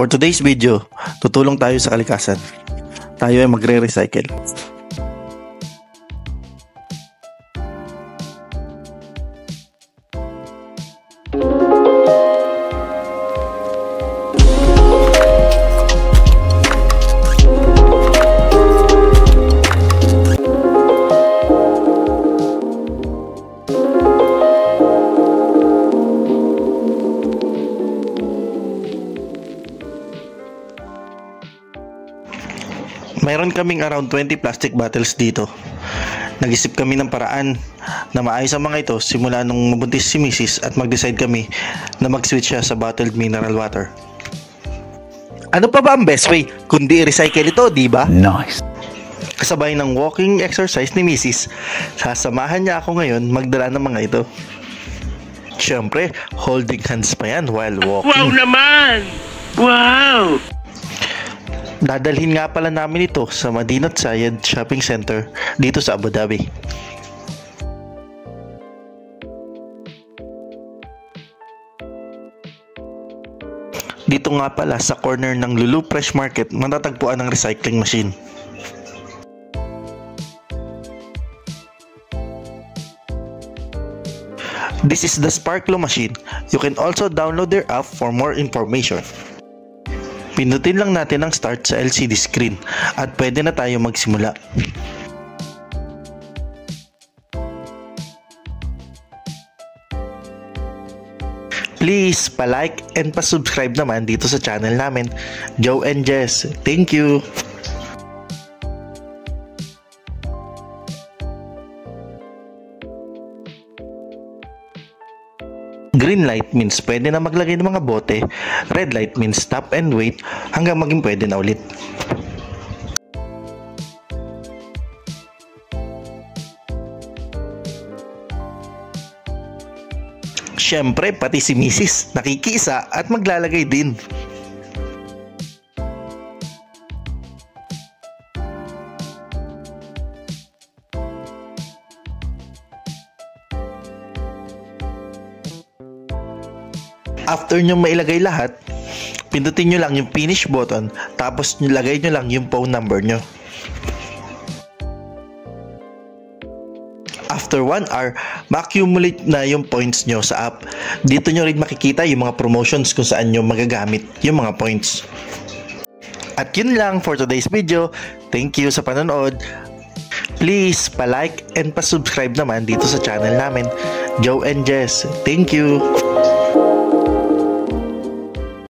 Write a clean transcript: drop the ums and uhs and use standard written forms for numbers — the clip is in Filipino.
For today's video, tutulong tayo sa kalikasan. Tayo ay magre-recycle. Mayroon kaming around 20 plastic bottles dito. Nag-isip kami ng paraan na maayos ang mga ito simula nung mabuntis si Mrs. at mag-decide kami na mag-switch siya sa bottled mineral water. Ano pa ba ang best way kundi i-recycle ito, di ba? Nice. Kasabay ng walking exercise ni Mrs., sasamahan niya ako ngayon magdala ng mga ito. Siyempre, holding hands pa yan while walking. Wow naman! Wow! Dadalhin nga pala namin ito sa Madinat Zayed Shopping Center dito sa Abu Dhabi. Dito nga pala sa corner ng Lulu Fresh Market matatagpuan ang recycling machine. This is the Sparklo machine. You can also download their app for more information. Pindutin lang natin ang start sa LCD screen at pwede na tayo magsimula. Please pa-like and pa-subscribe naman dito sa channel namin, Joe and Jess. Thank you! Green light means pwede na maglagay ng mga bote. Red light means stop and wait hanggang maging pwede na ulit. Siyempre, pati si Mrs. nakikisa at maglalagay din. After nyo mailagay lahat, pindutin nyo lang yung finish button, tapos lagay nyo lang yung phone number nyo. After 1 hour, ma-accumulate na yung points nyo sa app. Dito nyo rin makikita yung mga promotions kung saan nyo magagamit yung mga points. At yun lang for today's video. Thank you sa panonood. Please pa-like and pa-subscribe naman dito sa channel namin, Joe and Jess. Thank you!